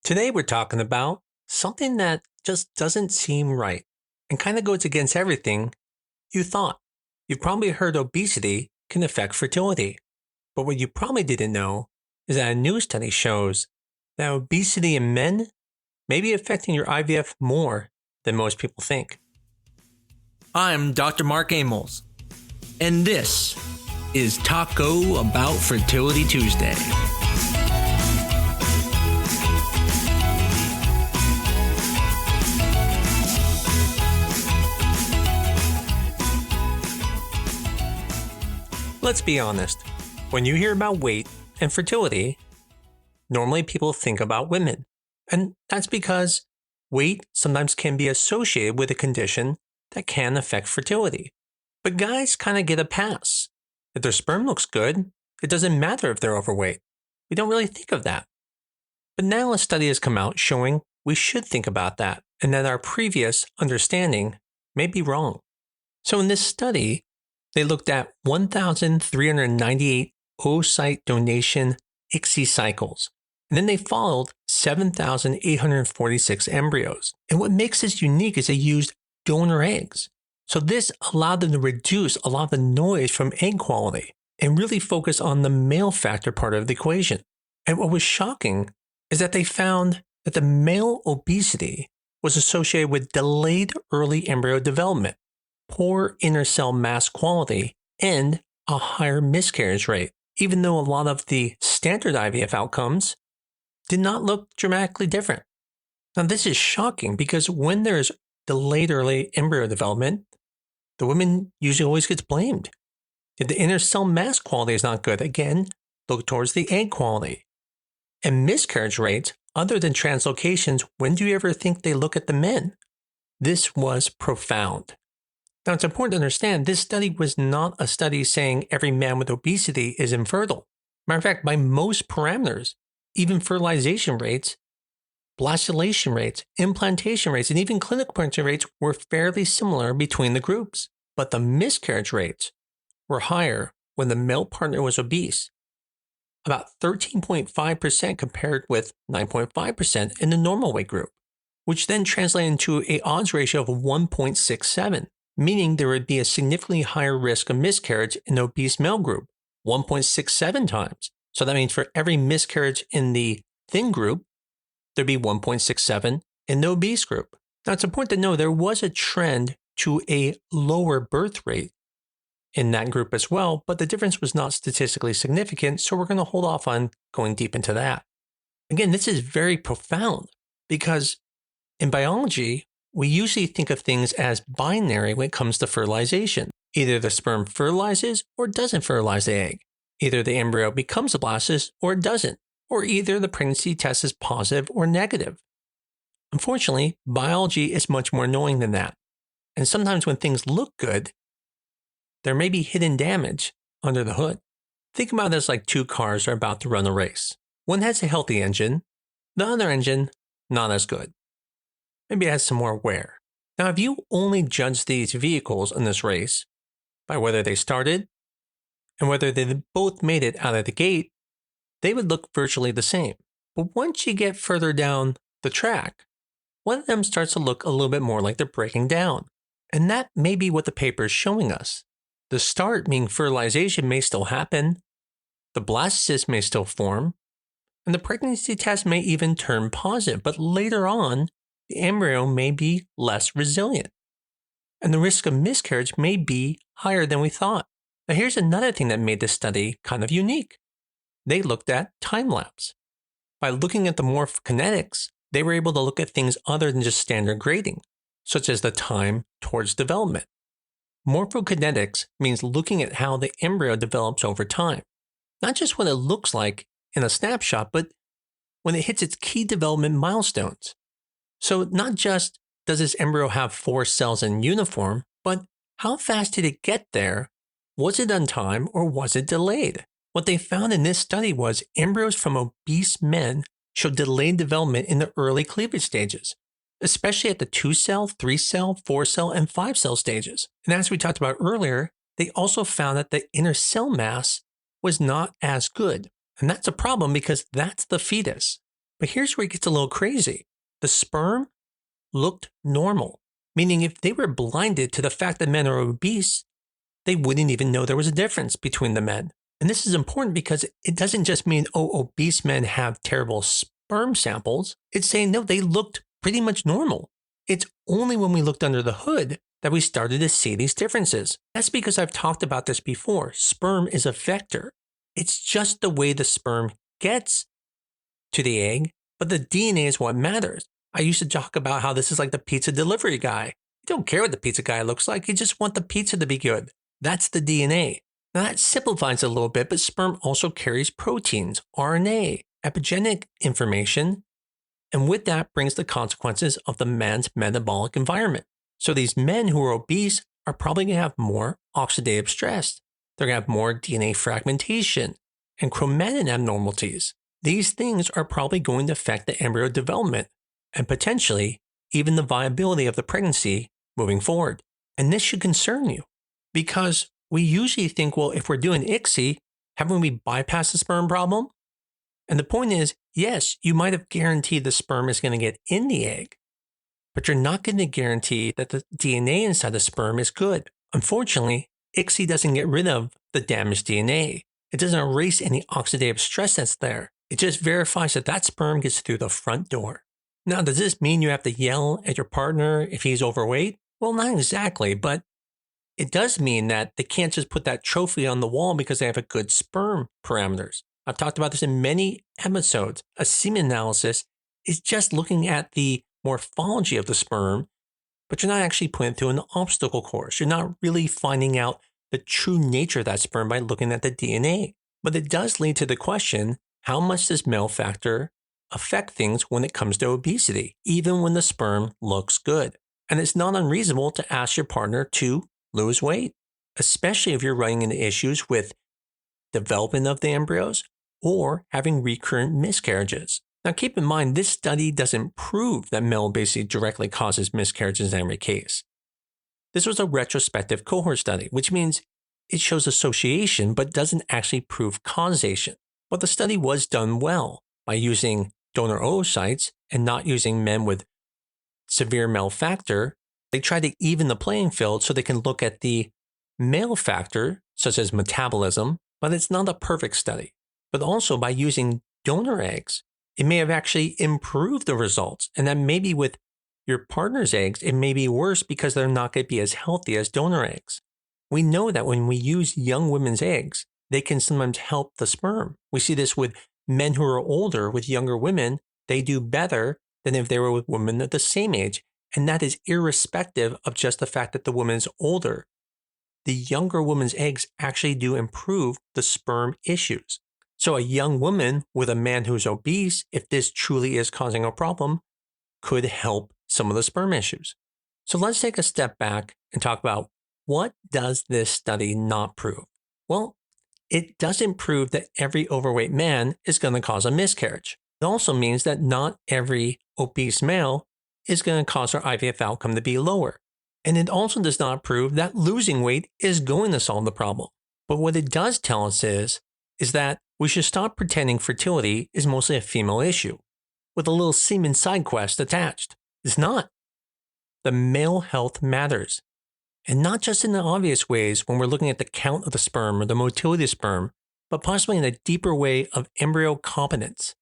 Today we're talking about something that just doesn't seem right and kind of goes against everything you thought. You've probably heard obesity can affect fertility, but what you probably didn't know is that a new study shows that obesity in men may be affecting your IVF more than most people think. I'm Dr. Mark Amols, and this is Taco Bout Fertility Tuesday. Let's be honest, when you hear about weight and fertility, normally people think about women. And that's because weight sometimes can be associated with a condition that can affect fertility. But guys kind of get a pass. If their sperm looks good, it doesn't matter if they're overweight. We don't really think of that. But now a study has come out showing we should think about that and that our previous understanding may be wrong. So in this study, they looked at 1,398 oocyte donation ICSI cycles, and then they followed 7,846 embryos. And what makes this unique is they used donor eggs. So this allowed them to reduce a lot of the noise from egg quality and really focus on the male factor part of the equation. And what was shocking is that they found that the male obesity was associated with delayed early embryo development, poor inner cell mass quality, and a higher miscarriage rate, even though a lot of the standard IVF outcomes did not look dramatically different. Now, this is shocking because when there's delayed early embryo development, the woman usually always gets blamed. If the inner cell mass quality is not good, again, look towards the egg quality. And miscarriage rates, other than translocations, when do you ever think they look at the men? This was profound. Now, it's important to understand this study was not a study saying every man with obesity is infertile. Matter of fact, by most parameters, even fertilization rates, blastocyst rates, implantation rates, and even clinical pregnancy rates were fairly similar between the groups. But the miscarriage rates were higher when the male partner was obese, about 13.5% compared with 9.5% in the normal weight group, which then translated into an odds ratio of 1.67. Meaning there would be a significantly higher risk of miscarriage in the obese male group, 1.67 times. So that means for every miscarriage in the thin group, there'd be 1.67 in the obese group. Now it's important to know there was a trend to a lower birth rate in that group as well, but the difference was not statistically significant, so we're going to hold off on going deep into that. Again, this is very profound because in biology, we usually think of things as binary when it comes to fertilization. Either the sperm fertilizes or doesn't fertilize the egg. Either the embryo becomes a blastocyst or it doesn't. Or either the pregnancy test is positive or negative. Unfortunately, biology is much more annoying than that. And sometimes when things look good, there may be hidden damage under the hood. Think about this like two cars are about to run a race. One has a healthy engine, the other engine not as good. Maybe it has some more wear. Now, if you only judge these vehicles in this race by whether they started and whether they both made it out of the gate, they would look virtually the same. But once you get further down the track, one of them starts to look a little bit more like they're breaking down. And that may be what the paper is showing us. The start, meaning fertilization, may still happen, the blastocyst may still form, and the pregnancy test may even turn positive, but later on, the embryo may be less resilient, and the risk of miscarriage may be higher than we thought. Now, here's another thing that made this study kind of unique. They looked at time-lapse. By looking at the morphokinetics, they were able to look at things other than just standard grading, such as the time towards development. Morphokinetics means looking at how the embryo develops over time, not just what it looks like in a snapshot, but when it hits its key development milestones. So not just does this embryo have 4 cells in uniform, but how fast did it get there? Was it on time or was it delayed? What they found in this study was embryos from obese men showed delayed development in the early cleavage stages, especially at the 2-cell, 3-cell, 4-cell, and 5-cell stages. And as we talked about earlier, they also found that the inner cell mass was not as good. And that's a problem because that's the fetus. But here's where it gets a little crazy. The sperm looked normal, meaning if they were blinded to the fact that men are obese, they wouldn't even know there was a difference between the men. And this is important because it doesn't just mean, obese men have terrible sperm samples. It's saying, no, they looked pretty much normal. It's only when we looked under the hood that we started to see these differences. That's because I've talked about this before. Sperm is a vector. It's just the way the sperm gets to the egg, but the DNA is what matters. I used to talk about how this is like the pizza delivery guy. You don't care what the pizza guy looks like. You just want the pizza to be good. That's the DNA. Now that simplifies it a little bit, but sperm also carries proteins, RNA, epigenetic information, and with that brings the consequences of the man's metabolic environment. So these men who are obese are probably going to have more oxidative stress. They're going to have more DNA fragmentation and chromatin abnormalities. These things are probably going to affect the embryo development and potentially even the viability of the pregnancy moving forward. And this should concern you because we usually think, well, if we're doing ICSI, haven't we bypassed the sperm problem? And the point is, yes, you might have guaranteed the sperm is going to get in the egg, but you're not going to guarantee that the DNA inside the sperm is good. Unfortunately, ICSI doesn't get rid of the damaged DNA. It doesn't erase any oxidative stress that's there. It just verifies that that sperm gets through the front door. Now, does this mean you have to yell at your partner if he's overweight? Well, not exactly, but it does mean that they can't just put that trophy on the wall because they have a good sperm parameters. I've talked about this in many episodes. A semen analysis is just looking at the morphology of the sperm, but you're not actually putting it through an obstacle course. You're not really finding out the true nature of that sperm by looking at the DNA. But it does lead to the question, how much does male factor affect things when it comes to obesity, even when the sperm looks good? And it's not unreasonable to ask your partner to lose weight, especially if you're running into issues with development of the embryos or having recurrent miscarriages. Now, keep in mind, this study doesn't prove that male obesity directly causes miscarriages in every case. This was a retrospective cohort study, which means it shows association but doesn't actually prove causation. But the study was done well by using donor oocytes and not using men with severe male factor. They tried to even the playing field so they can look at the male factor, such as metabolism, but it's not a perfect study. But also by using donor eggs, it may have actually improved the results. And then maybe with your partner's eggs, it may be worse because they're not going to be as healthy as donor eggs. We know that when we use young women's eggs, they can sometimes help the sperm. We see this with men who are older with younger women. They do better than if they were with women at the same age. And that is irrespective of just the fact that the woman is older. The younger woman's eggs actually do improve the sperm issues. So a young woman with a man who's obese, if this truly is causing a problem, could help some of the sperm issues. So let's take a step back and talk about, what does this study not prove? Well, it doesn't prove that every overweight man is going to cause a miscarriage. It also means that not every obese male is going to cause our IVF outcome to be lower. And it also does not prove that losing weight is going to solve the problem. But what it does tell us is that we should stop pretending fertility is mostly a female issue with a little semen side quest attached. It's not. The male health matters. And not just in the obvious ways when we're looking at the count of the sperm or the motility of the sperm, but possibly in a deeper way of embryo competence.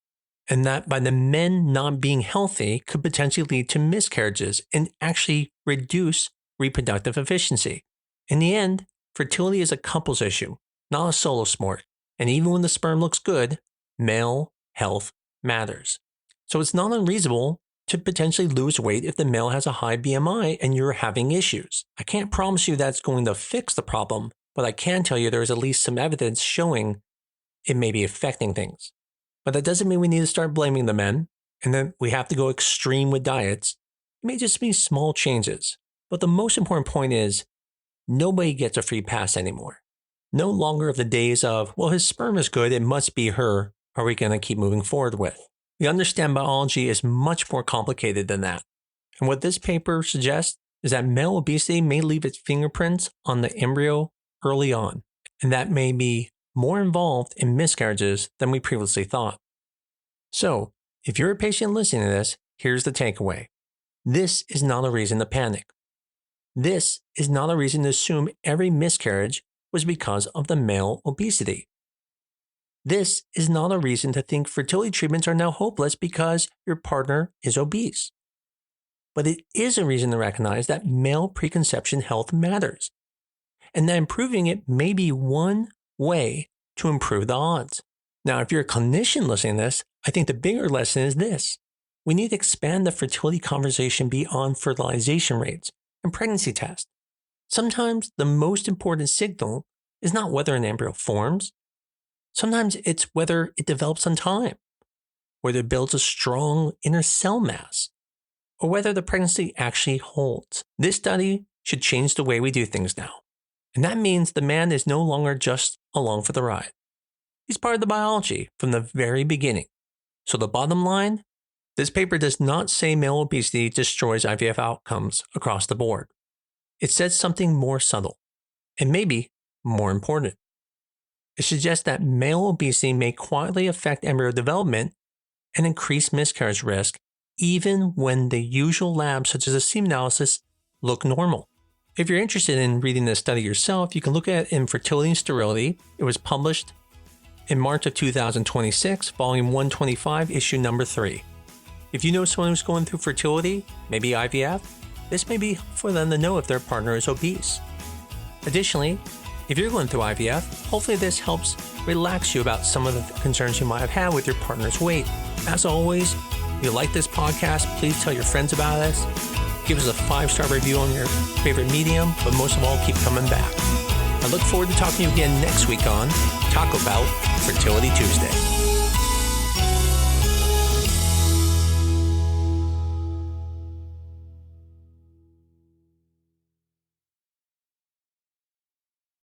And that by the men not being healthy could potentially lead to miscarriages and actually reduce reproductive efficiency. In the end, fertility is a couples issue, not a solo sport. And even when the sperm looks good, male health matters. So it's not unreasonable to potentially lose weight if the male has a high BMI and you're having issues. I can't promise you that's going to fix the problem, but I can tell you there's at least some evidence showing it may be affecting things. But that doesn't mean we need to start blaming the men, and then we have to go extreme with diets. It may just be small changes. But the most important point is, nobody gets a free pass anymore. No longer of the days of, well, his sperm is good, it must be her, are we going to keep moving forward with? We understand biology is much more complicated than that. And what this paper suggests is that male obesity may leave its fingerprints on the embryo early on, and that may be more involved in miscarriages than we previously thought. So, If you're a patient listening to this, here's the takeaway. This is not a reason to panic. This is not a reason to assume every miscarriage was because of the male obesity. This is not a reason to think fertility treatments are now hopeless because your partner is obese. But it is a reason to recognize that male preconception health matters, and that improving it may be one way to improve the odds. Now, if you're a clinician listening to this, I think the bigger lesson is this. We need to expand the fertility conversation beyond fertilization rates and pregnancy tests. Sometimes the most important signal is not whether an embryo forms. Sometimes it's whether it develops on time, whether it builds a strong inner cell mass, or whether the pregnancy actually holds. This study should change the way we do things now. And that means the man is no longer just along for the ride. He's part of the biology from the very beginning. So the bottom line, this paper does not say male obesity destroys IVF outcomes across the board. It says something more subtle, and maybe more important. It suggests that male obesity may quietly affect embryo development and increase miscarriage risk even when the usual labs such as a semen analysis look normal. If you're interested in reading this study yourself, you can look at it in Fertility and Sterility. It was published in March of 2026, volume 125, issue number 3. If you know someone who's going through fertility, maybe IVF, this may be for them to know if their partner is obese. Additionally, if you're going through IVF, hopefully this helps relax you about some of the concerns you might have had with your partner's weight. As always, if you like this podcast, please tell your friends about us. Give us a 5-star review on your favorite medium, but most of all, keep coming back. I look forward to talking to you again next week on Taco Bout Fertility Tuesday.